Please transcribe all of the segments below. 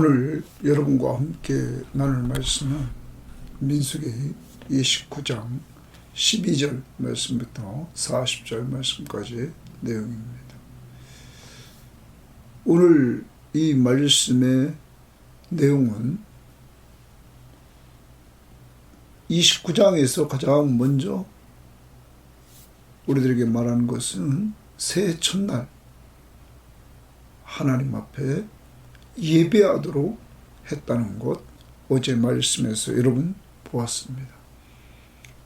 오늘 여러분과 함께 나눌 말씀은 민수기 29장 12절 말씀부터 40절 말씀까지의 내용입니다. 오늘 이 말씀의 내용은 29장에서 가장 먼저 우리들에게 말하는 것은 새해 첫날 하나님 앞에 예배하도록 했다는 것, 어제 말씀에서 여러분 보았습니다.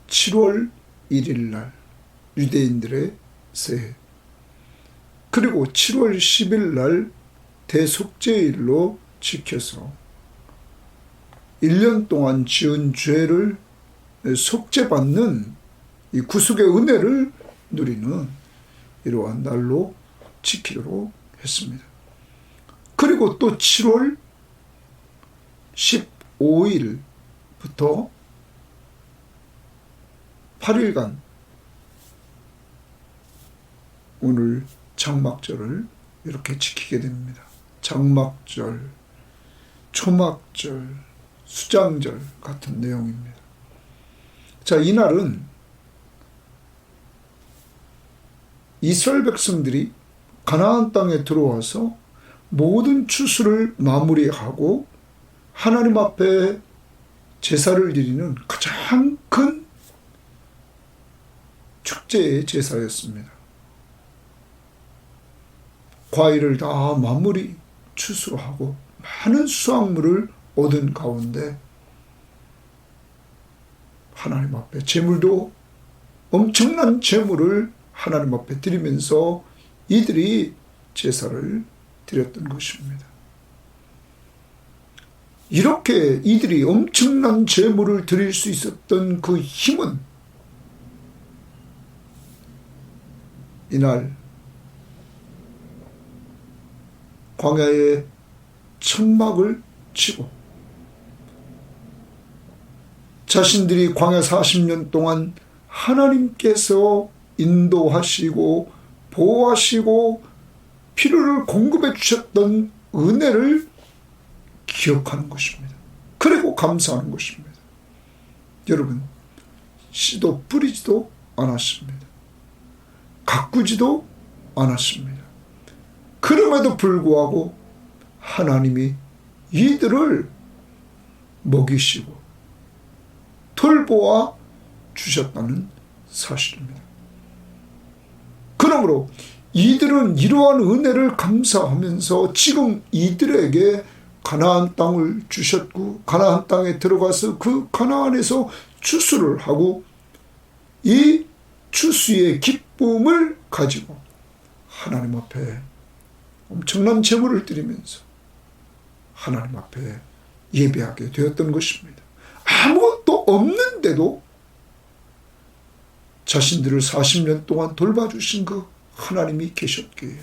7월 1일 날 유대인들의 새해, 그리고 7월 10일 날 대속죄일로 지켜서 1년 동안 지은 죄를 속죄받는 이 구속의 은혜를 누리는 이러한 날로 지키도록 했습니다. 그리고 또 7월 15일부터 8일간 오늘 장막절을 이렇게 지키게 됩니다. 장막절, 초막절, 수장절 같은 내용입니다. 자, 이날은 이스라엘 백성들이 가나안 땅에 들어와서 모든 추수를 마무리하고 하나님 앞에 제사를 드리는 가장 큰 축제의 제사였습니다. 과일을 다 마무리 추수하고 많은 수확물을 얻은 가운데 하나님 앞에 제물도 엄청난 제물을 하나님 앞에 드리면서 이들이 제사를 드렸던 것입니다. 이렇게 이들이 엄청난 제물을 드릴 수 있었던 그 힘은 이날 광야에 천막을 치고 자신들이 광야 40년 동안 하나님께서 인도하시고 보호하시고 필요를 공급해 주셨던 은혜를 기억하는 것입니다. 그리고 감사하는 것입니다. 여러분, 씨도 뿌리지도 않았습니다. 가꾸지도 않았습니다. 그럼에도 불구하고 하나님이 이들을 먹이시고 돌보아 주셨다는 사실입니다. 그러므로 이들은 이러한 은혜를 감사하면서 지금 이들에게 가나안 땅을 주셨고 가나안 땅에 들어가서 그 가나안에서 추수를 하고 이 추수의 기쁨을 가지고 하나님 앞에 엄청난 제물을 드리면서 하나님 앞에 예배하게 되었던 것입니다. 아무것도 없는데도 자신들을 40년 동안 돌봐주신 그 하나님이 계셨기에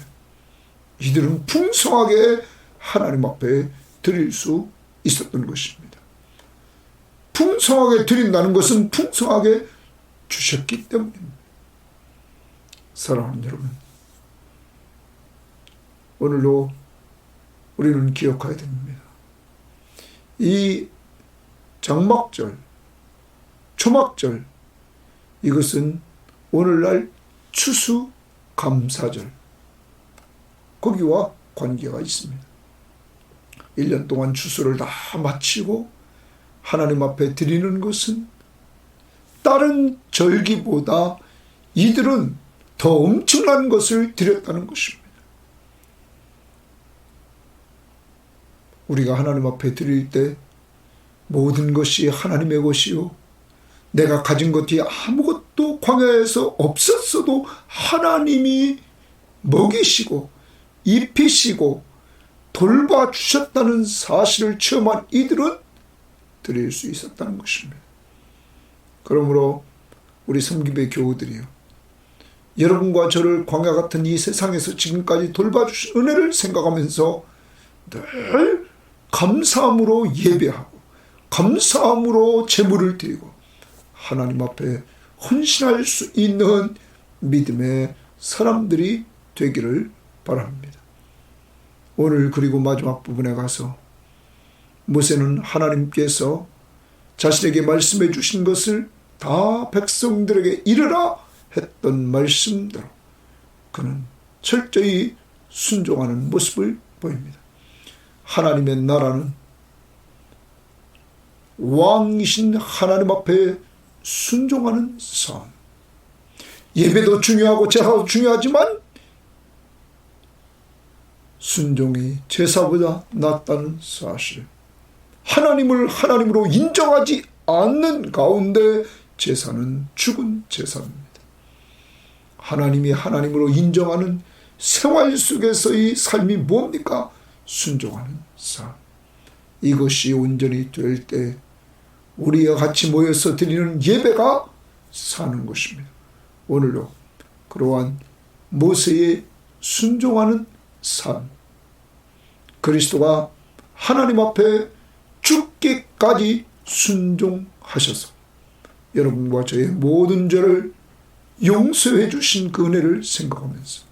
이들은 풍성하게 하나님 앞에 드릴 수 있었던 것입니다. 풍성하게 드린다는 것은 풍성하게 주셨기 때문입니다. 사랑하는 여러분, 오늘도 우리는 기억해야 됩니다. 이 장막절, 초막절, 이것은 오늘날 추수 감사절, 거기와 관계가 있습니다. 1년 동안 추수를 다 마치고 하나님 앞에 드리는 것은 다른 절기보다 이들은 더 엄청난 것을 드렸다는 것입니다. 우리가 하나님 앞에 드릴 때 모든 것이 하나님의 것이요 내가 가진 것이 아무것도 광야에서 없었어도 하나님이 먹이시고 입히시고 돌봐주셨다는 사실을 체험한 이들은 드릴 수 있었다는 것입니다. 그러므로 우리 섬김의 교우들이요, 여러분과 저를 광야 같은 이 세상에서 지금까지 돌봐주신 은혜를 생각하면서 늘 감사함으로 예배하고 감사함으로 제물을 드리고 하나님 앞에 헌신할 수 있는 믿음의 사람들이 되기를 바랍니다. 오늘 그리고 마지막 부분에 가서 모세는 하나님께서 자신에게 말씀해 주신 것을 다 백성들에게 이르라 했던 말씀대로 그는 철저히 순종하는 모습을 보입니다. 하나님의 나라는 왕이신 하나님 앞에 순종하는 삶. 예배도 중요하고 제사도 중요하지만 순종이 제사보다 낫다는 사실. 하나님을 하나님으로 인정하지 않는 가운데 제사는 죽은 제사입니다. 하나님이 하나님으로 인정하는 생활 속에서의 삶이 뭡니까? 순종하는 삶. 이것이 온전히 될 때 우리와 같이 모여서 드리는 예배가 사는 것입니다. 오늘도 그러한 모세의 순종하는 삶, 그리스도가 하나님 앞에 죽기까지 순종하셔서 여러분과 저의 모든 죄를 용서해 주신 그 은혜를 생각하면서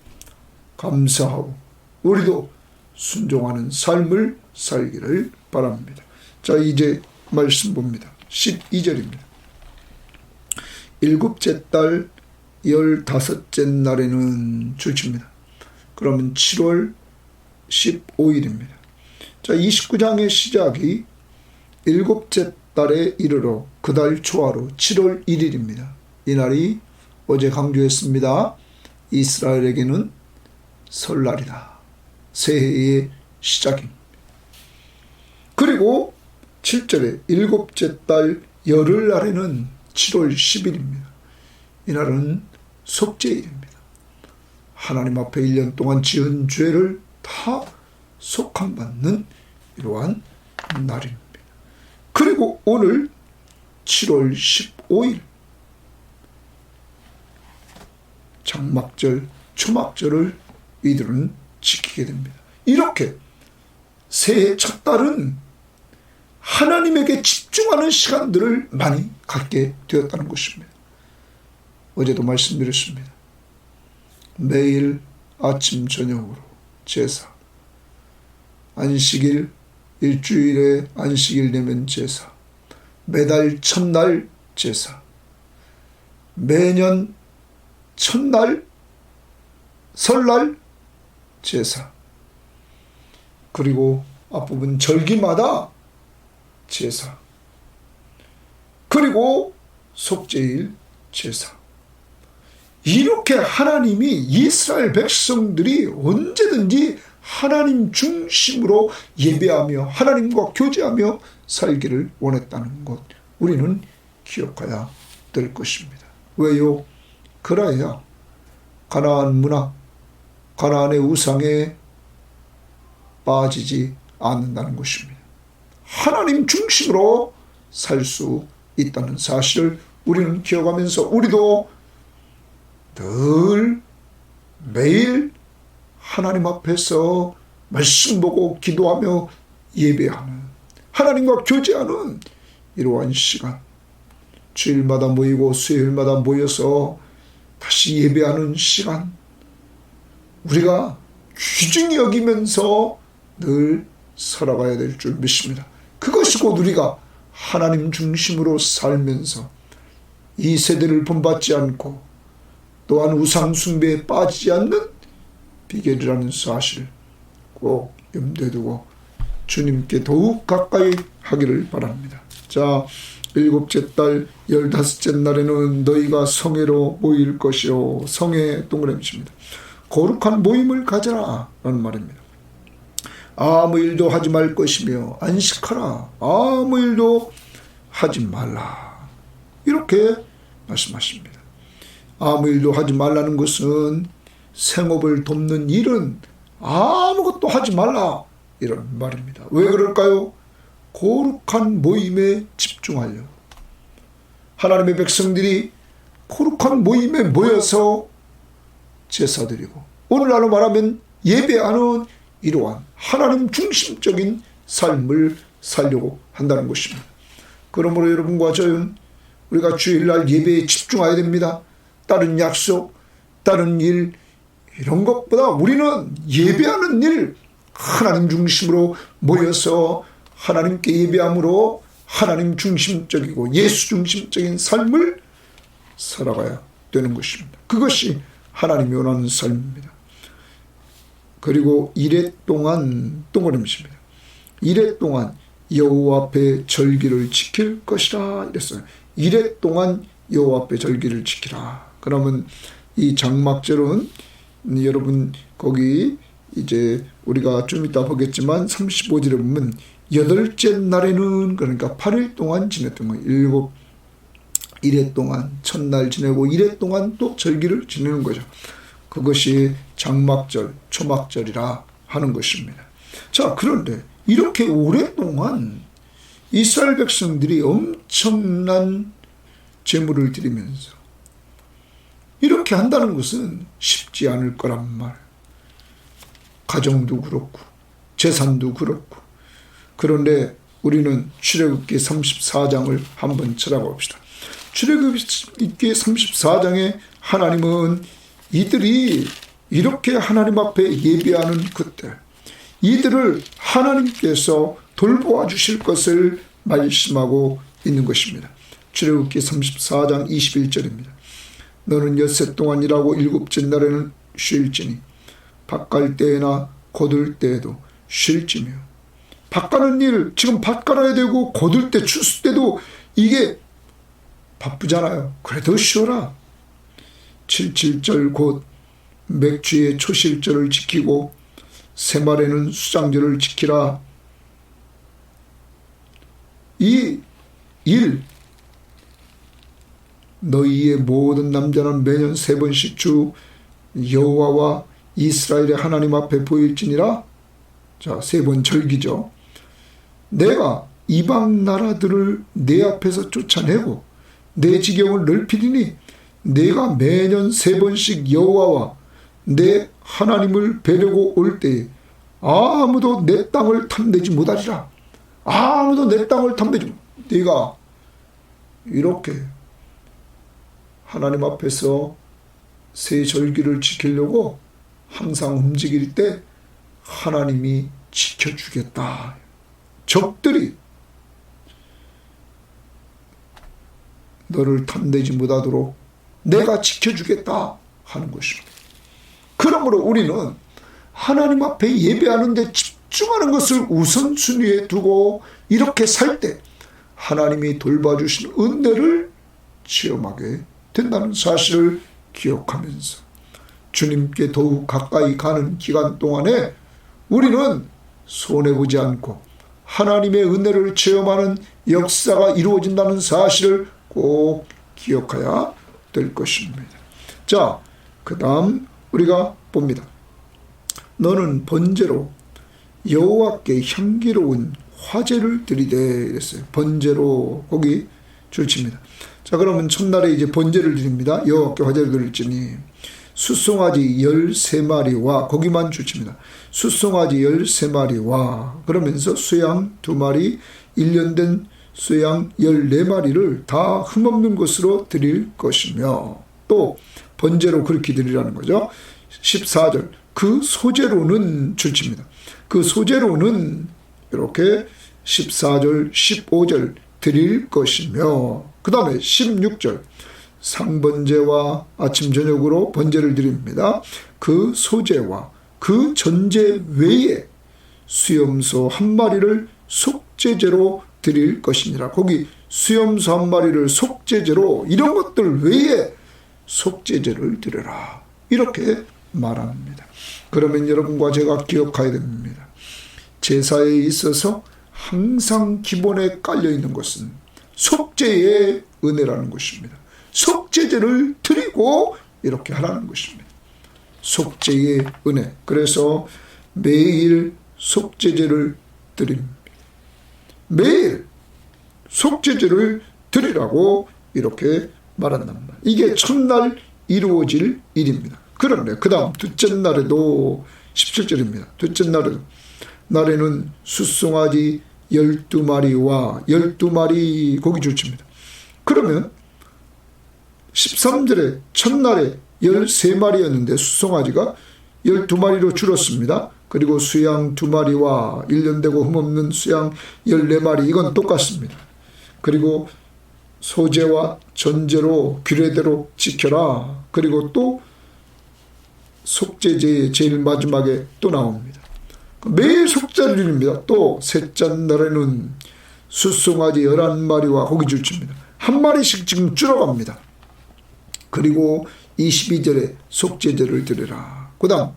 감사하고 우리도 순종하는 삶을 살기를 바랍니다. 자, 이제 말씀 봅니다. 12절입니다. 일곱째 달 15째 날에는 주십니다. 그러면 7월 15일입니다. 자, 29장의 시작이 일곱째 달에 이르러 그 달 초하루 7월 1일입니다. 이날이 어제 강조했습니다. 이스라엘에게는 설날이다. 새해의 시작입니다. 그리고 7절에 일곱째 달 열흘날에는 7월 10일입니다. 이날은 속죄일입니다. 하나님 앞에 1년 동안 지은 죄를 다 속함받는 이러한 날입니다. 그리고 오늘 7월 15일 장막절, 초막절을 이들은 지키게 됩니다. 이렇게 새해 첫 달은 하나님에게 집중하는 시간들을 많이 갖게 되었다는 것입니다. 어제도 말씀드렸습니다. 매일 아침 저녁으로 제사, 안식일, 일주일에 안식일 되면 제사, 매달 첫날 제사, 매년 첫날 설날 제사, 그리고 앞부분 절기마다 제사, 그리고 속죄일 제사. 이렇게 하나님이 이스라엘 백성들이 언제든지 하나님 중심으로 예배하며 하나님과 교제하며 살기를 원했다는 것, 우리는 기억해야 될 것입니다. 왜요? 그래야 가나안 문화, 가나안의 우상에 빠지지 않는다는 것입니다. 하나님 중심으로 살 수 있다는 사실을 우리는 기억하면서 우리도 늘 매일 하나님 앞에서 말씀 보고 기도하며 예배하는, 하나님과 교제하는 이러한 시간, 주일마다 모이고 수요일마다 모여서 다시 예배하는 시간, 우리가 귀중히 여기면서 늘 살아가야 될 줄 믿습니다. 그것이 곧 우리가 하나님 중심으로 살면서 이 세대를 본받지 않고 또한 우상 숭배에 빠지지 않는 비결이라는 사실을 꼭 염두에 두고 주님께 더욱 가까이 하기를 바랍니다. 자, 일곱째 달 15째 날에는 너희가 성회로 모일 것이요. 성회 동그라미입니다. 거룩한 모임을 가져라 라는 말입니다. 아무 일도 하지 말 것이며 안식하라. 아무 일도 하지 말라. 이렇게 말씀하십니다. 아무 일도 하지 말라는 것은 생업을 돕는 일은 아무것도 하지 말라 이런 말입니다. 왜 그럴까요? 거룩한 모임에 집중하려고. 하나님의 백성들이 거룩한 모임에 모여서 제사드리고 오늘날로 말하면 예배하는 이러한 하나님 중심적인 삶을 살려고 한다는 것입니다. 그러므로 여러분과 저는 우리가 주일날 예배에 집중해야 됩니다. 다른 약속, 다른 일 이런 것보다 우리는 예배하는 일, 하나님 중심으로 모여서 하나님께 예배함으로 하나님 중심적이고 예수 중심적인 삶을 살아가야 되는 것입니다. 그것이 하나님이 원하는 삶입니다. 그리고 이레 동안 동그라미입니다. 이레 동안 여호와 앞에 절기를 지킬 것이라 이랬어요. 이레 동안 여호와 앞에 절기를 지키라. 그러면 이 장막절은 여러분 거기 이제 우리가 좀 이따 보겠지만 35절에 보면 8째 날에는 그러니까 8일 동안 지냈던 거예요. 1회 동안 첫날 지내고 1회 동안 또 절기를 지내는 거죠. 그것이 장막절, 초막절이라 하는 것입니다. 자, 그런데 이렇게 오랫동안 이스라엘 백성들이 엄청난 제물을 드리면서 이렇게 한다는 것은 쉽지 않을 거란 말. 가정도 그렇고 재산도 그렇고. 그런데 우리는 출애굽기 34장을 한번 찾아가 봅시다. 출애굽기 34장에 하나님은 이들이 이렇게 하나님 앞에 예배하는 그때 이들을 하나님께서 돌보아 주실 것을 말씀하고 있는 것입니다. 출애굽기 34장 21절입니다. 너는 엿새 동안 일하고 7째 날에는 쉴지니 밭갈 때나 거둘 때에도 쉴지며. 밭가는 일, 지금 밭 갈아야 되고 거둘 때 추수 때도 이게 바쁘잖아요. 그래도 쉬어라. 77절 곧 맥주의 초실절을 지키고 새말에는 수장절을 지키라. 이 일, 너희의 모든 남자는 매년 3번씩 주 여호와와 이스라엘의 하나님 앞에 보일지니라. 자, 3번 절기죠. 내가 이방 나라들을 내 앞에서 쫓아내고 내 지경을 넓히리니 내가 매년 3번씩 여호와와 내 하나님을 뵈려고 올 때에 아무도 내 땅을 탐내지 못하리라. 아무도 내 땅을 탐내지 못. 네가 이렇게 하나님 앞에서 새 절기를 지키려고 항상 움직일 때 하나님이 지켜주겠다. 적들이 너를 탐내지 못하도록 내가 지켜주겠다 하는 것입니다. 그러므로 우리는 하나님 앞에 예배하는 데 집중하는 것을 우선순위에 두고 이렇게 살 때 하나님이 돌봐주신 은혜를 체험하게 된다는 사실을 기억하면서 주님께 더욱 가까이 가는 기간 동안에 우리는 손해보지 않고 하나님의 은혜를 체험하는 역사가 이루어진다는 사실을 꼭 기억해야 될 것입니다. 자, 그 다음 우리가 봅니다. 너는 번제로 여호와께 향기로운 화제를 드리되 이랬어요. 번제로 거기 줄칩니다. 자, 그러면 첫날에 이제 번제를 드립니다. 여호와께 화제를 드릴지니 숫송아지 13마리와 거기만 줄칩니다. 숫송아지 13마리와 그러면서 수양 2마리 1년 된 수양 14마리를 다 흠없는 것으로 드릴 것이며 또 번제로 그렇게 드리라는 거죠. 14절 그 소제로는 줄칩니다. 그 소제로는 이렇게 14절 15절 드릴 것이며 그 다음에 16절 상번제와 아침 저녁으로 번제를 드립니다. 그 소제와 그 전제 외에 수염소 1마리를 속죄제로 드릴 것이니라. 거기 수염소 1마리를 속죄제로 이런 것들 외에 속죄제를 드려라. 이렇게 말합니다. 그러면 여러분과 제가 기억해야 됩니다. 제사에 있어서 항상 기본에 깔려있는 것은 속죄의 은혜라는 것입니다. 속죄제를 드리고 이렇게 하라는 것입니다. 속죄의 은혜. 그래서 매일 속죄제를 드립니다. 매일 속죄제를 드리라고 이렇게 말한단 말이에요. 이게 첫날 이루어질 일입니다. 그런데 그 다음 둘째 날에도 17절입니다. 둘째 날에는 숫송아지 12마리와 12마리 고기 줄칩니다. 그러면 13절에 첫날에 13마리였는데 숫송아지가 12마리로 줄었습니다. 그리고 수양 2마리와 1년 되고 흠없는 수양 14마리, 이건 똑같습니다. 그리고 소제와 전제로 규례대로 지켜라. 그리고 또 속죄제의 제일 마지막에 또 나옵니다. 매일 속죄를 드립니다. 또 셋째 날에는 숫송아지 11마리와 고기 줄칩니다. 한 마리씩 지금 줄어갑니다. 그리고 22절에 속죄제를 드리라. 그 다음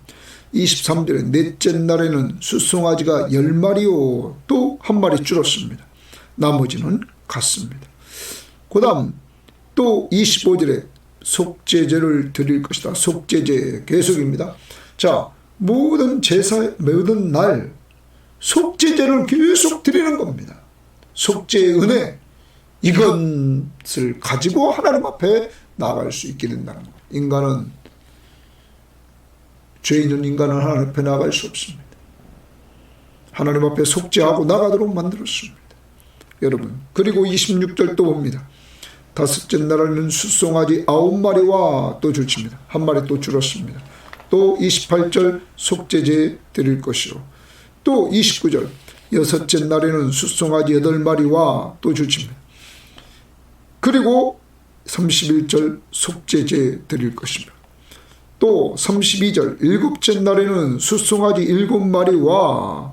23절에 넷째 날에는 숫송아지가 10마리요. 또 한 마리 줄었습니다. 나머지는 같습니다. 그 다음 또 25절에 속죄제를 드릴 것이다. 속죄제 계속입니다. 자, 모든 제사, 모든 날 속죄제를 계속 드리는 겁니다. 속죄의 은혜, 이것을 가지고 하나님 앞에 나아갈 수 있게 된다는 겁니다. 인간은, 죄 있는 인간은 하나님 앞에 나아갈 수 없습니다. 하나님 앞에 속죄하고 나가도록 만들었습니다. 여러분, 그리고 26절 또 봅니다. 다섯째 날에는 숫송아지 9마리와 또 줄칩니다. 한 마리 또 줄었습니다. 또 28절 속죄제 드릴 것이요. 또 29절 여섯째 날에는 숫송아지 8마리와 또 줄칩니다. 그리고 31절 속죄제 드릴 것이며, 또 32절 일곱째 날에는 숫송아지 7마리와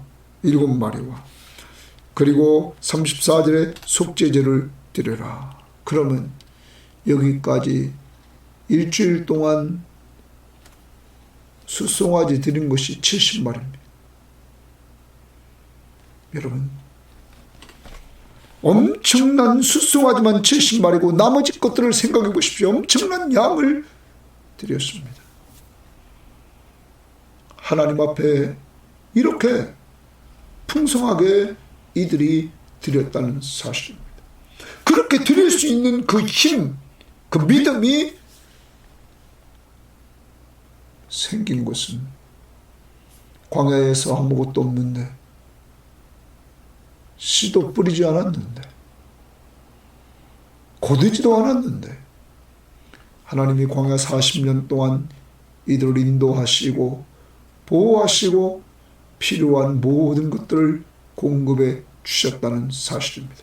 그리고 34절에 속죄제를 드려라. 그러면 여기까지 일주일 동안 숫송아지 드린 것이 70마리입니다. 여러분, 엄청난 숫송아지만 70마리고 나머지 것들을 생각해 보십시오. 엄청난 양을 드렸습니다. 하나님 앞에 이렇게 풍성하게 이들이 드렸다는 사실입니다. 그렇게 드릴 수 있는 그 힘, 그 믿음이 생긴 것은 광야에서 아무것도 없는데, 씨도 뿌리지 않았는데, 고되지도 않았는데, 하나님이 광야 40년 동안 이들을 인도하시고 보호하시고 필요한 모든 것들을 공급해 주셨다는 사실입니다.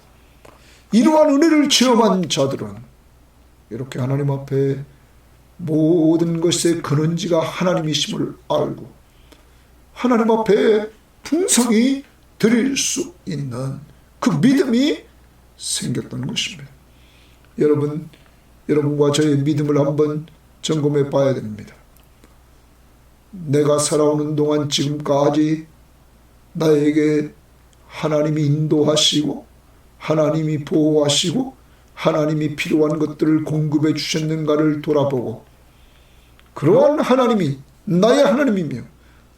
이러한 은혜를 체험한 자들은 이렇게 하나님 앞에 모든 것의 근원지가 하나님이심을 알고 하나님 앞에 풍성히 드릴 수 있는 그 믿음이 생겼다는 것입니다. 여러분과 저의 믿음을 한번 점검해 봐야 됩니다. 내가 살아오는 동안 지금까지 나에게 하나님이 인도하시고 하나님이 보호하시고 하나님이 필요한 것들을 공급해 주셨는가를 돌아보고, 그러한 하나님이 나의 하나님이며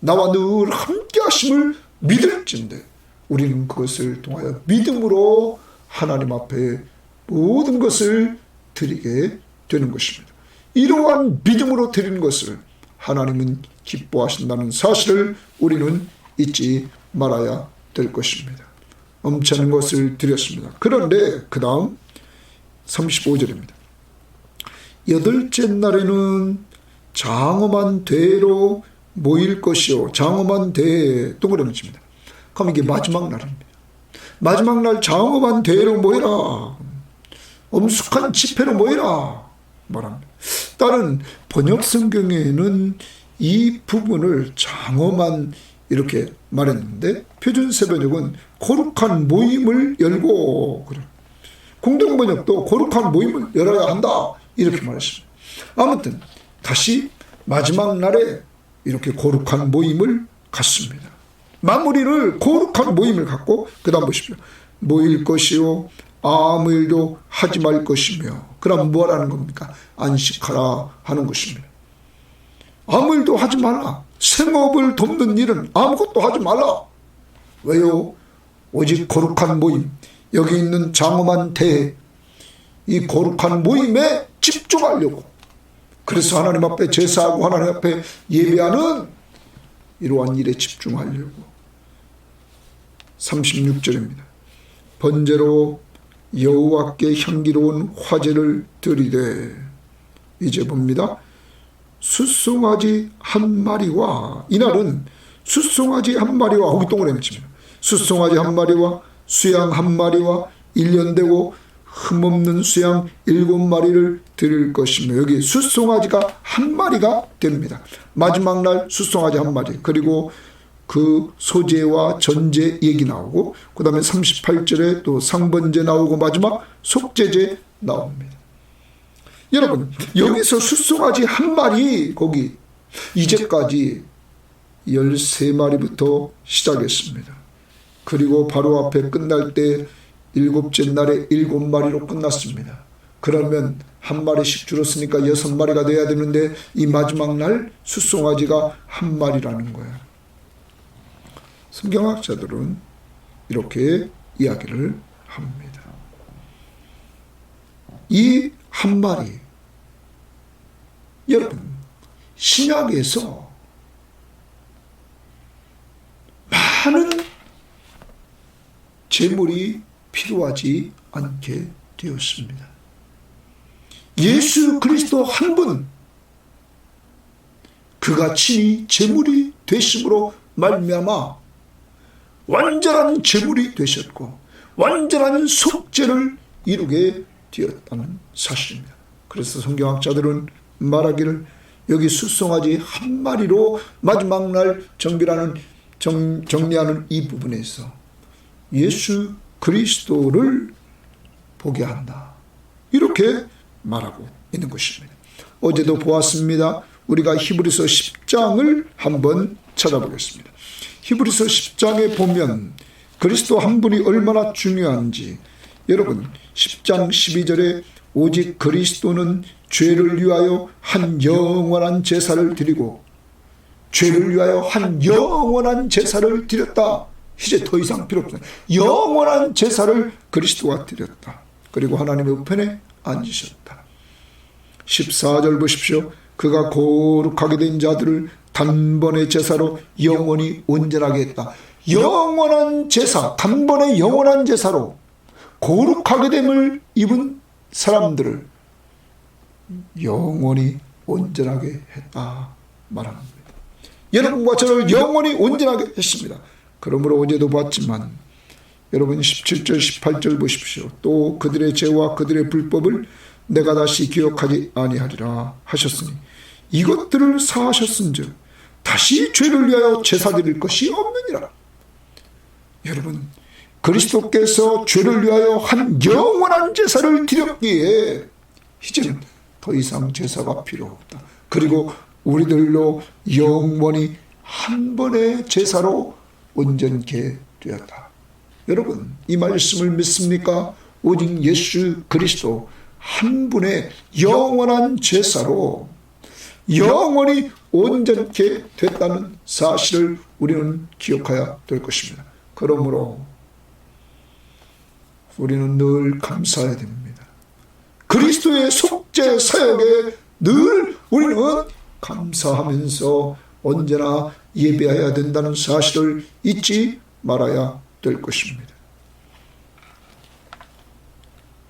나와 늘 함께 하심을 믿을진데 우리는 그것을 통하여 믿음으로 하나님 앞에 모든 것을 드리게 되는 것입니다. 이러한 믿음으로 드리는 것을 하나님은 기뻐하신다는 사실을 우리는 잊지 말아야 될 것입니다. 엄청난 것을 드렸습니다. 그런데 그 다음 35절입니다. 여덟째 날에는 장엄한 대로 모일 것이요. 장엄한 대 동그라미칩니다. 그럼 이게 마지막 날입니다. 마지막 날 장엄한 대로 모이라. 엄숙한 집회로 모이라. 말합니다. 다른 번역 성경에는 이 부분을 장엄한 이렇게 말했는데, 표준세번역은 거룩한 모임을 열고, 공동번역도 거룩한 모임을 열어야 한다 이렇게 말했습니다. 아무튼 다시 마지막 날에 이렇게 거룩한 모임을 갖습니다. 마무리를 거룩한 모임을 갖고 그 다음 보십시오. 모일 것이요 아무 일도 하지 말 것이며. 그럼 뭐라는 겁니까? 안식하라 하는 것입니다. 아무 일도 하지 말라. 생업을 돕는 일은 아무것도 하지 말라. 왜요? 오직 거룩한 모임, 여기 있는 장엄한 대회, 이 거룩한 모임에 집중하려고, 그래서 하나님 앞에 제사하고 하나님 앞에 예배하는 이러한 일에 집중하려고. 36절입니다. 번제로 여호와께 향기로운 화제를 드리되, 이제 봅니다. 숫송아지 1마리와, 이날은 숫송아지 한 마리와 거기 동그라미 칩니다. 숫송아지 한 마리와 수양 한 마리와 1년 되고 흠없는 수양 7마리를 드릴 것이며, 여기 숫송아지가 한 마리가 됩니다. 마지막 날 숫송아지 한 마리, 그리고 그 소제와 전제 얘기 나오고, 그 다음에 38절에 또 상번제 나오고 마지막 속제제 나옵니다. 여러분, 여기서 숫송아지 한 마리, 거기 이제까지 13마리부터 시작했습니다. 그리고 바로 앞에 끝날 때 7째 날에 7마리로 끝났습니다. 그러면 한 마리씩 줄었으니까 6마리가 돼야 되는데 이 마지막 날 숫송아지가 한 마리라는 거예요. 성경학자들은 이렇게 이야기를 합니다. 이 한 마리, 여러분, 신약에서 많은 제물이 필요하지 않게 되었습니다. 예수 그리스도 한 분, 그가 친히 제물이 되심으로 말미암아 완전한 제물이 되셨고 완전한 속죄를 이루게 되었다는 사실입니다. 그래서 성경학자들은 말하기를 여기 숫송아지 한 마리로 마지막 날 정리하는 이 부분에서 예수 그리스도를 보게 한다, 이렇게 말하고 있는 것입니다. 어제도 보았습니다. 우리가 히브리서 10장을 한번 찾아보겠습니다. 히브리서 10장에 보면 그리스도 한 분이 얼마나 중요한지, 여러분 10장 12절에 오직 그리스도는 죄를 위하여 한 영원한 제사를 드리고, 죄를 위하여 한 영원한 제사를 드렸다. 이제 더 이상 필요 없다. 영원한 제사를 그리스도가 드렸다. 그리고 하나님의 우편에 앉으셨다. 14절 보십시오. 그가 거룩하게 된 자들을 단번의 제사로 영원히 온전하게 했다. 영원한 제사, 단번의 영원한 제사로 거룩하게 됨을 입은 사람들을 영원히 온전하게 했다 말합니다. 여러분과 저를 영원히 온전하게 했습니다. 그러므로 어제도 봤지만 여러분 17절 18절 보십시오. 또 그들의 죄와 그들의 불법을 내가 다시 기억하지 아니하리라 하셨으니 이것들을 사하셨은즉 다시 죄를 위하여 제사 드릴 것이 없느니라. 여러분, 그리스도께서 죄를 위하여 한 영원한 제사를 드렸기에 이제는 더 이상 제사가 필요 없다. 그리고 우리들로 영원히 한 번의 제사로 온전케 되었다. 여러분, 이 말씀을 믿습니까? 오직 예수 그리스도 한 분의 영원한 제사로 영원히 온전케 됐다는 사실을 우리는 기억해야 될 것입니다. 그러므로 우리는 늘 감사해야 됩니다. 그리스도의 속죄 사역에 늘 우리는 감사하면서 언제나 예배해야 된다는 사실을 잊지 말아야 될 것입니다.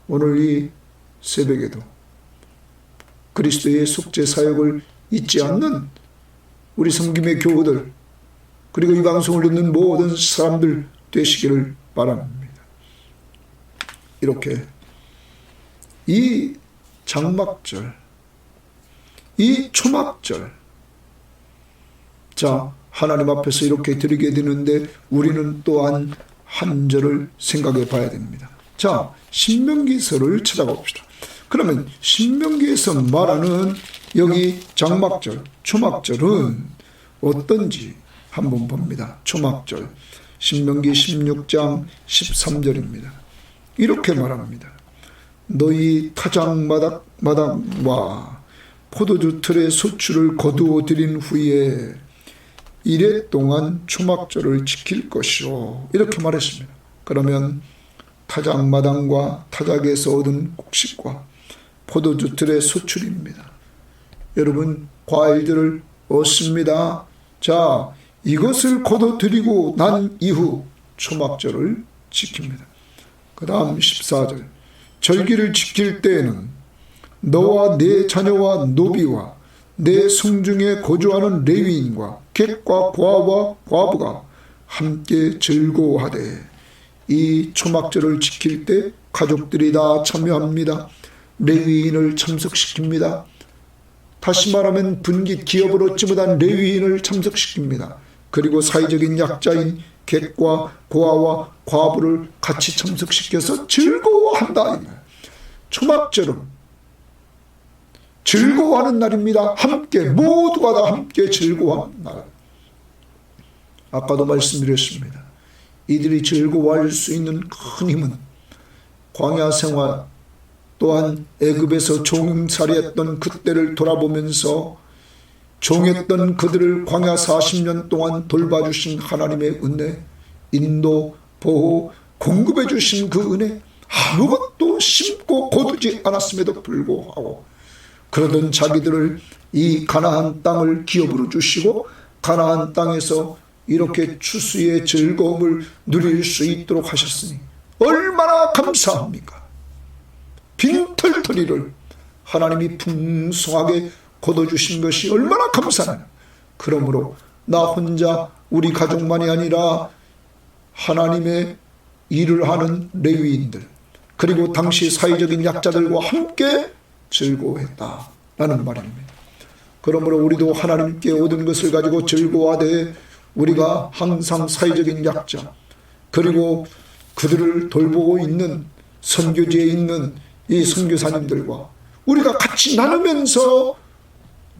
오늘 이 새벽에도 그리스도의 속죄 사역을 잊지 않는 우리 섬김의 교우들, 그리고 이 방송을 듣는 모든 사람들 되시기를 바랍니다. 이렇게 이 장막절, 이 초막절, 자, 하나님 앞에서 이렇게 드리게 되는데 우리는 또한 한 절을 생각해 봐야 됩니다. 자, 신명기서를 찾아봅시다. 그러면 신명기에서 말하는 여기 장막절, 초막절은 어떤지 한번 봅니다. 초막절, 신명기 16장 13절입니다. 이렇게 말합니다. 너희 타작마당과 포도주 틀의 소출을 거두어 들인 후에 이래 동안 초막절을 지킬 것이요, 이렇게 말했습니다. 그러면 타작마당과 타작에서 얻은 곡식과 포도주 틀의 소출입니다. 여러분, 과일들을 얻습니다. 자, 이것을 거둬들이고 난 이후 초막절을 지킵니다. 그 다음 14절, 절기를 지킬 때에는 너와 네 자녀와 노비와 내 성중에 거주하는 레위인과 객과 고아와 과부가 함께 즐거워하되. 이 초막절을 지킬 때 가족들이 다 참여합니다. 레위인을 참석시킵니다. 다시 말하면 분깃 기업을 얻지 못한 레위인을 참석시킵니다. 그리고 사회적인 약자인 객과 고아와 과부를 같이 참석시켜서 즐거워한다. 초막절은 즐거워하는 날입니다. 함께 모두가 다 함께 즐거워하는 날. 아까도 말씀드렸습니다. 이들이 즐거워할 수 있는 큰 힘은 광야 생활 또한 애굽에서 종살이했던 그때를 돌아보면서 종했던 그들을 광야 40년 동안 돌봐주신 하나님의 은혜, 인도, 보호, 공급해 주신 그 은혜, 아무것도 심고 거두지 않았음에도 불구하고 그러던 자기들을 이 가나안 땅을 기업으로 주시고 가나안 땅에서 이렇게 추수의 즐거움을 누릴 수 있도록 하셨으니 얼마나 감사합니까? 빈털터리를 하나님이 풍성하게 거둬주신 것이 얼마나 감사하냐. 그러므로 나 혼자 우리 가족만이 아니라 하나님의 일을 하는 레위인들 그리고 당시 사회적인 약자들과 함께 즐거워했다라는 말입니다. 그러므로 우리도 하나님께 얻은 것을 가지고 즐거워하되 우리가 항상 사회적인 약자 그리고 그들을 돌보고 있는 선교지에 있는 이 선교사님들과 우리가 같이 나누면서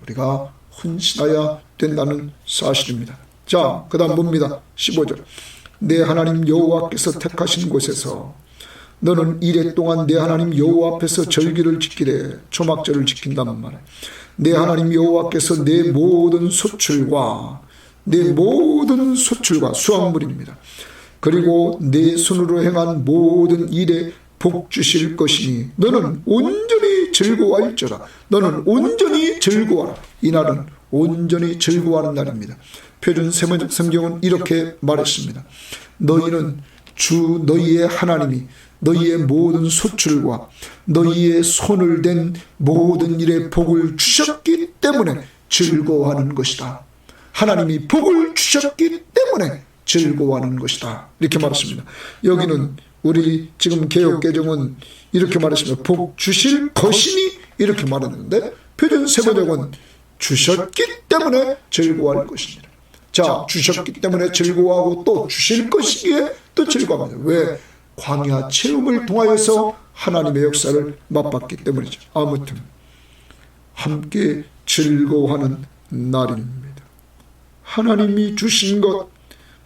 우리가 헌신해야 된다는 사실입니다. 자, 그 다음 봅니다. 15절. 내 하나님 여호와께서 택하신 곳에서 너는 이래 동안 내 하나님 여호와 앞에서 절기를 지키되 초막절을 지킨다는 말이에요. 내 하나님 여호와께서 내 모든 소출과 수확물입니다. 그리고 내 손으로 행한 모든 일에 복 주실 것이니 너는 온전히 즐거워할지어다. 너는 온전히 즐거워하라. 이날은 온전히 즐거워하는 날입니다. 표준 세번역 성경은 이렇게 말했습니다. 너희는 주 너희의 하나님이 너희의 모든 소출과 너희의 손을 댄 모든 일에 복을 주셨기 때문에 즐거워하는 것이다. 하나님이 복을 주셨기 때문에 즐거워하는 것이다. 이렇게 말했습니다. 여기는 우리 지금 개역개정은 이렇게 말했습니다. 복 주실 것이니 이렇게 말했는데 표준 세번역은 주셨기 때문에 즐거워할 것입니다. 자, 주셨기 때문에 즐거워하고 또 주실 것이기에 또 즐거워합니다. 왜? 광야 체험을 통하여서 하나님의 역사를 맛봤기 때문이죠. 아무튼 함께 즐거워하는 날입니다. 하나님이 주신 것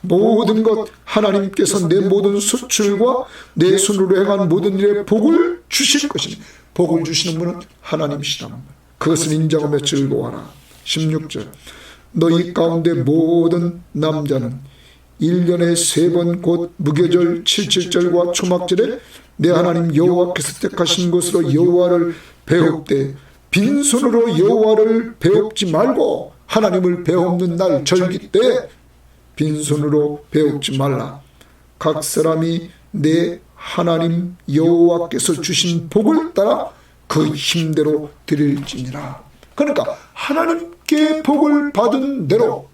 모든 것 하나님께서 내 모든 수출과 내 손으로 행한 모든 일에 복을 주실 것이니 복을 주시는 분은 하나님이시다. 그것을 인정하며 즐거워하라. 16절. 너희 가운데 모든 남자는 1년에 3번 곧 무교절 77절과 초막절에 내 하나님 여호와께서 택하신 것으로 여호와를 배웁되 빈손으로 여호와를 배웁지 말고 하나님을 배웁는 날 절기 때 빈손으로 배웁지 말라. 각 사람이 내 하나님 여호와께서 주신 복을 따라 그 힘대로 드릴지니라. 그러니까 하나님께 복을 받은 대로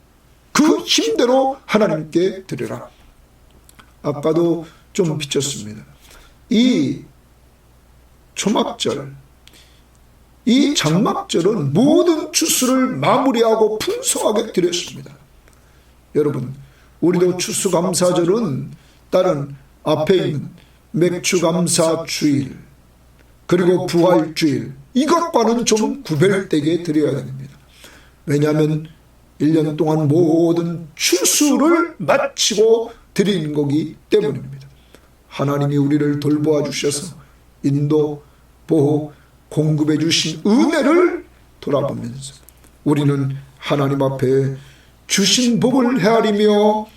그 힘대로 하나님께 드리라. 아까도 좀 비쳤습니다. 이 초막절, 이 장막절은 모든 추수를 마무리하고 풍성하게 드렸습니다. 여러분, 우리도 추수감사절은 다른 앞에 있는 맥주감사주일 그리고 부활주일 이것과는 좀 구별되게 드려야 됩니다. 왜냐하면 1년 동안 모든 추수를 마치고 드리는 거기 때문입니다. 하나님이 우리를 돌보아 주셔서 인도, 보호, 공급해 주신 은혜를 돌아보면서 우리는 하나님 앞에 주신 복을 헤아리며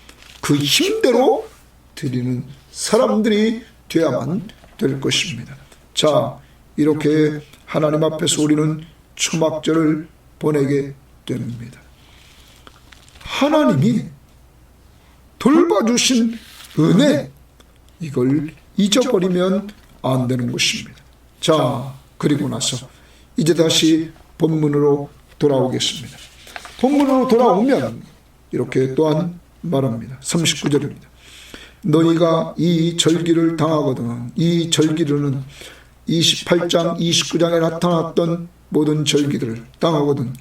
그 힘대로 드리는 사람들이 되어야만 될 것입니다. 자, 이렇게 하나님 앞에서 우리는 초막절을 보내게 됩니다. 하나님이 돌봐주신 은혜, 이걸 잊어버리면 안 되는 것입니다. 자, 그리고 나서 이제 다시 본문으로 돌아오겠습니다. 본문으로 돌아오면 이렇게 또한 말합니다. 39절입니다. 너희가 이 절기를 당하거든. 이 절기로는 28장 29장에 나타났던 모든 절기들을 당하거든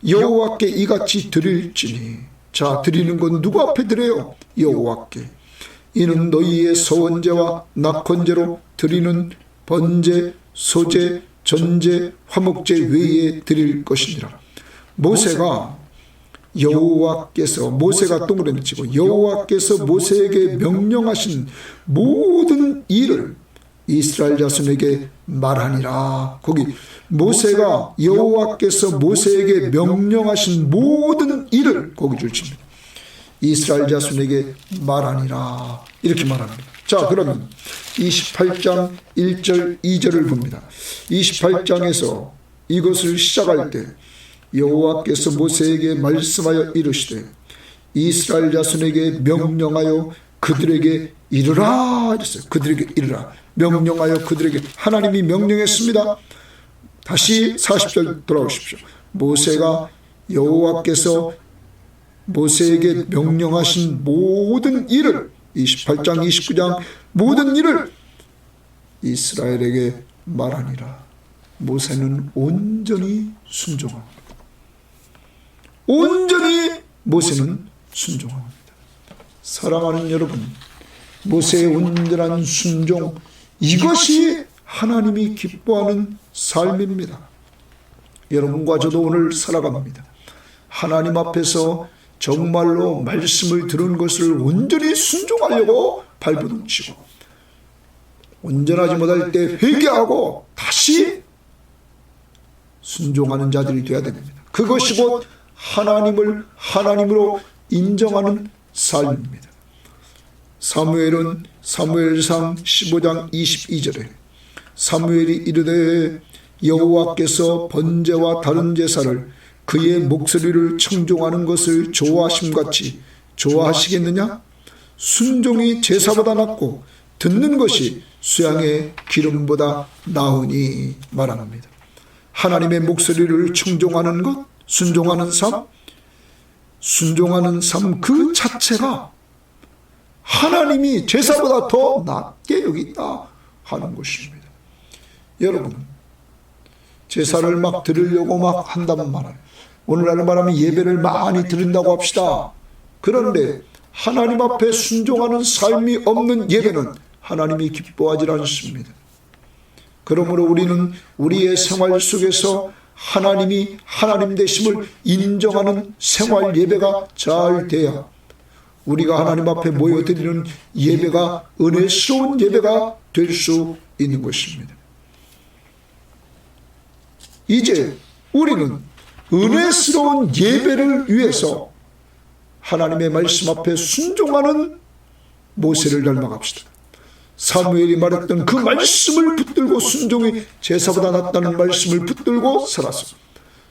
여호와께 이같이 드릴지니. 자, 드리는 건 누구 앞에 드려요? 여호와께. 이는 너희의 서원제와 낙헌제로 드리는 번제, 소제, 전제, 화목제 외에 드릴 것이니라. 모세가 모세가 동그라미 치고 여호와께서 모세에게 명령하신 모든 일을 이스라엘 자손에게 말하니라. 거기 모세가 여호와께서 모세에게 명령하신 모든 일을 거기 줄칩니다. 이스라엘 자손에게 말하니라. 이렇게 말합니다. 자, 그러면 28장 1절 2절을 봅니다. 28장에서 이것을 시작할 때 여호와께서 모세에게 말씀하여 이르시되 이스라엘 자손에게 명령하여 그들에게 이르라 이랬어요. 그들에게 이르라. 명령하여 그들에게. 하나님이 명령했습니다. 다시 40절 돌아오십시오. 모세가 여호와께서 모세에게 명령하신 모든 일을 28장 29장 모든 일을 이스라엘에게 말하니라. 모세는 온전히 순종합니다. 온전히 모세는 순종합니다. 사랑하는 여러분, 모세의 온전한 순종, 이것이 하나님이 기뻐하는 삶입니다. 여러분과 저도 오늘 살아갑니다. 하나님 앞에서 정말로 말씀을 들은 것을 온전히 순종하려고 발버둥치고 온전하지 못할 때 회개하고 다시 순종하는 자들이 되어야 됩니다. 그것이 곧 하나님을 하나님으로 인정하는 삶입니다. 사무엘은 사무엘상 15장 22절에 사무엘이 이르되 여호와께서 번제와 다른 제사를 그의 목소리를 청종하는 것을 좋아하심같이 좋아하시겠느냐? 순종이 제사보다 낫고 듣는 것이 수양의 기름보다 나으니 말합니다. 하나님의 목소리를 청종하는 것, 순종하는 삶 그 자체가 하나님이 제사보다 더 낫게 여기다 하는 것입니다. 여러분, 제사를 막 드리려고 막 한다면 말아요. 오늘날은 말하면 예배를 많이 드린다고 합시다. 그런데 하나님 앞에 순종하는 삶이 없는 예배는 하나님이 기뻐하지 않습니다. 그러므로 우리는 우리의 생활 속에서 하나님이 하나님 되심을 인정하는 생활 예배가 잘 돼야 우리가 하나님 앞에 모여드리는 예배가 은혜스러운 예배가 될 수 있는 것입니다. 이제 우리는 은혜스러운 예배를 위해서 하나님의 말씀 앞에 순종하는 모세를 닮아갑시다. 사무엘이 말했던 그 말씀을 붙들고 순종이 제사보다 낫다는 말씀을 붙들고 살아서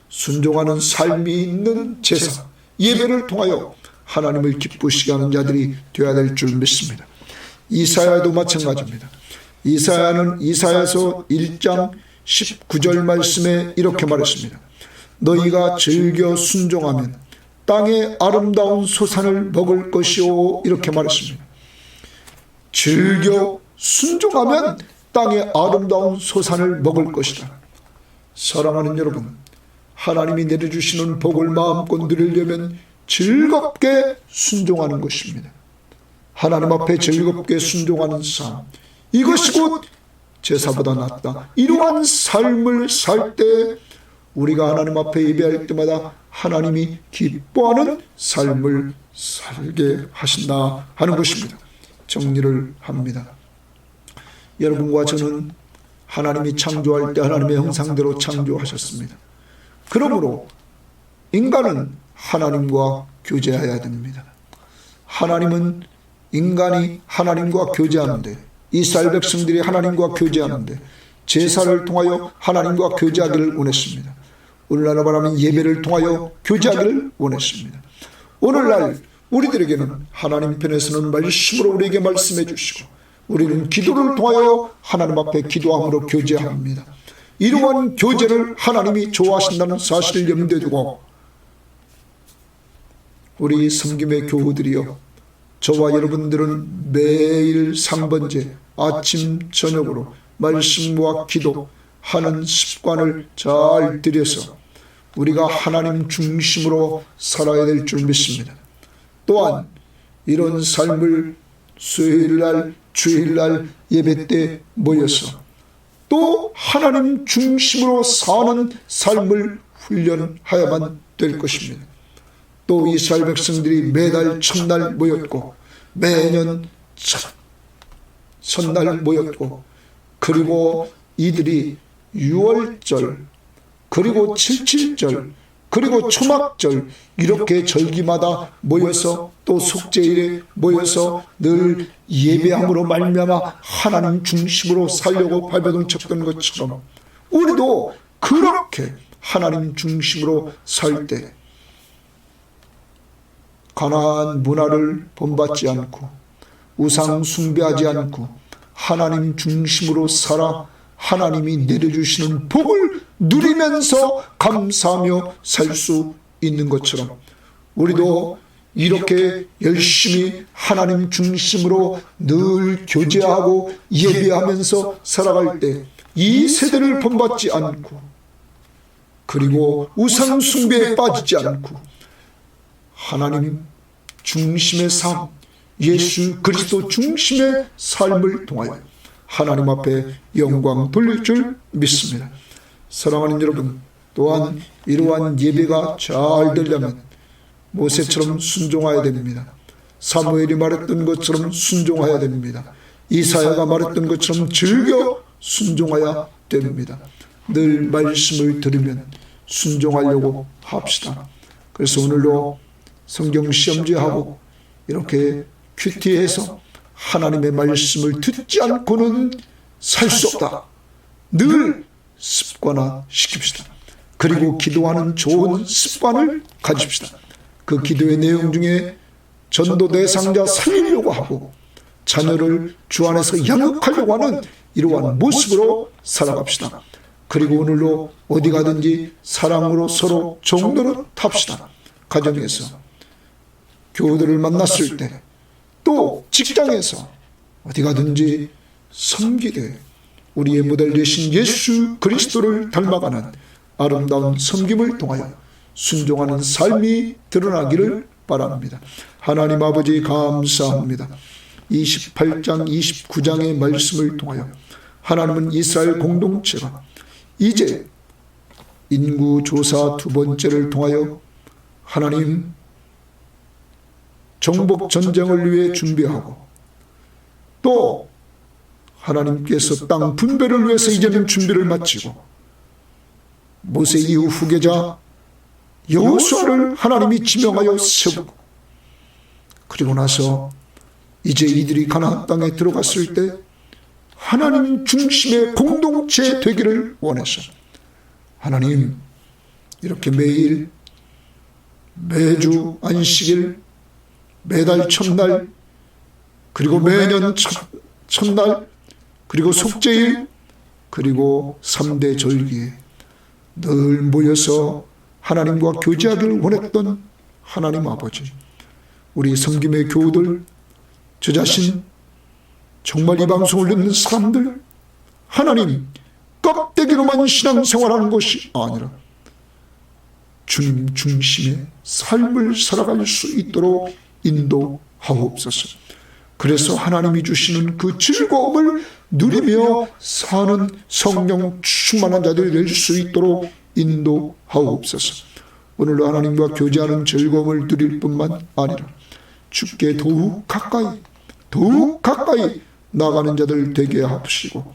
순종하는 삶이 있는 제사, 예배를 통하여 하나님을 기쁘시게 하는 자들이 되어야 될 줄 믿습니다. 이사야도 마찬가지입니다. 이사야는 이사야서 1장 19절 말씀에 이렇게 말했습니다. 너희가 즐겨 순종하면 땅의 아름다운 소산을 먹을 것이오. 이렇게 말했습니다. 즐겨 순종하면 땅의 아름다운 소산을 먹을 것이다. 사랑하는 여러분, 하나님이 내려주시는 복을 마음껏 누리려면 즐겁게 순종하는 것입니다. 하나님 앞에 즐겁게 순종하는 삶, 이것이 곧 제사보다 낫다. 이러한 삶을 살 때 우리가 하나님 앞에 예배할 때마다 하나님이 기뻐하는 삶을 살게 하신다 하는 것입니다. 정리를 합니다. 여러분과 저는 하나님이 창조할 때 하나님의 형상대로 창조하셨습니다. 그러므로 인간은 하나님과 교제해야 됩니다. 하나님은 인간이 하나님과 교제하는데, 이스라엘 백성들이 하나님과 교제하는데 제사를 통하여 하나님과 교제하기를 원했습니다. 오늘날 말하면 예배를 통하여 교제하기를 원했습니다. 오늘날 우리들에게는 하나님 편에서는 말씀으로 우리에게 말씀해 주시고 우리는 기도를 통하여 하나님 앞에 기도함으로 교제합니다. 이러한 교제를 하나님이 좋아하신다는 사실을 염두에 두고 우리 섬김의 교우들이여, 저와 여러분들은 매일 3번째 아침 저녁으로 말씀과 기도하는 습관을 잘 들여서 우리가 하나님 중심으로 살아야 될 줄 믿습니다. 또한 이런 삶을 수요일날 주일날 예배 때 모여서 또 하나님 중심으로 사는 삶을 훈련하야만 될 것입니다. 또 이스라엘 백성들이 매달 첫날 모였고 매년 첫날 모였고, 그리고 이들이 6월절 그리고 77절 그리고 초막절 이렇게 절기마다 모여서 또 속죄일에 모여서 늘 예배함으로 말미암아 하나님 중심으로 살려고 발버둥 쳤던 것처럼 우리도 그렇게 하나님 중심으로 살 때 가나안 문화를 본받지 않고 우상 숭배하지 않고 하나님 중심으로 살아 하나님이 내려주시는 복을 누리면서 감사하며 살 수 있는 것처럼 우리도 이렇게 열심히 하나님 중심으로 늘 교제하고 예배하면서 살아갈 때 이 세대를 본받지 않고 그리고 우상 숭배에 빠지지 않고 하나님 중심의 삶, 예수 그리스도 중심의 삶을 통하여 하나님 앞에 영광 돌릴 줄 믿습니다. 사랑하는 여러분, 또한 이러한 예배가 잘 되려면 모세처럼 순종해야 됩니다. 사무엘이 말했던 것처럼 순종해야 됩니다. 이사야가 말했던 것처럼 즐겨 순종해야 됩니다. 늘 말씀을 들으면 순종하려고 합시다. 그래서 오늘도 성경 시험지하고 이렇게 큐티해서 하나님의 말씀을 듣지 않고는 살 수 없다. 늘 습관화시킵시다. 그리고 기도하는 좋은 습관을 가집시다. 그 기도의 내용 중에 전도 대상자 살리려고 하고 자녀를 주 안에서 양육하려고 하는 이러한 모습으로 살아갑시다. 그리고 오늘도 어디 가든지 사랑으로 서로 정도로 탑시다. 가정에서 교우들을 만났을 때 또 직장에서 어디 가든지 섬기되 우리의 모델 되신 예수 그리스도를 닮아가는 아름다운 섬김을 통하여 순종하는 삶이 드러나기를 바랍니다. 하나님 아버지 감사합니다. 28장 29장의 말씀을 통하여 하나님은 이스라엘 공동체가 이제 인구조사 두 번째를 통하여 하나님 정복 전쟁을 위해 준비하고 또 하나님께서 땅 분배를 위해서 이제는 준비를 마치고 모세 이후 후계자 여호수아를 하나님이 지명하여 세우고 그리고 나서 이제 이들이 가나안 땅에 들어갔을 때 하나님 중심의 공동체 되기를 원해서 하나님 이렇게 매일 매주 안식일 매달 첫날 그리고 매년 첫날 그리고 속죄일 그리고 3대 절기에 늘 모여서 하나님과 교제하기를 원했던 하나님 아버지, 우리 섬김의 교우들, 저 자신 정말 이 방송을 듣는 사람들, 하나님 껍데기로만 신앙생활하는 것이 아니라 주님 중심의 삶을 살아갈 수 있도록 인도하옵소서. 그래서 하나님이 주시는 그 즐거움을 누리며 사는 성령 충만한 자들이 될 수 있도록 인도하옵소서. 오늘도 하나님과 교제하는 즐거움을 누릴 뿐만 아니라 주께 더욱 가까이 나가는 자들 되게 하시고,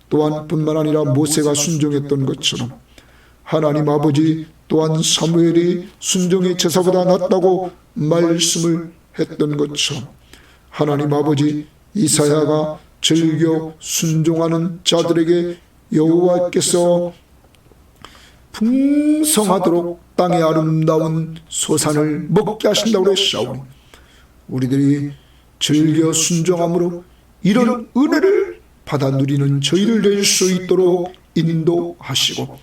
또한 뿐만 아니라 모세가 순종했던 것처럼 하나님 아버지 또한 사무엘이 순종의 제사보다 낫다고 말씀을 했던 것처럼 하나님 아버지 이사야가 즐겨 순종하는 자들에게 여호와께서 풍성하도록 땅의 아름다운 소산을 먹게 하신다고 그랬사오니 우리들이 즐겨 순종함으로 이런 은혜를 받아 누리는 저희들 될 수 있도록 인도하시고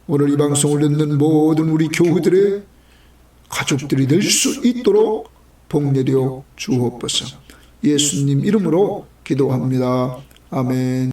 오늘 이 방송을 듣는 모든 우리 교우들의 가족들이 될 수 있도록 복내려 주옵소서. 예수님 이름으로 기도합니다. 아멘.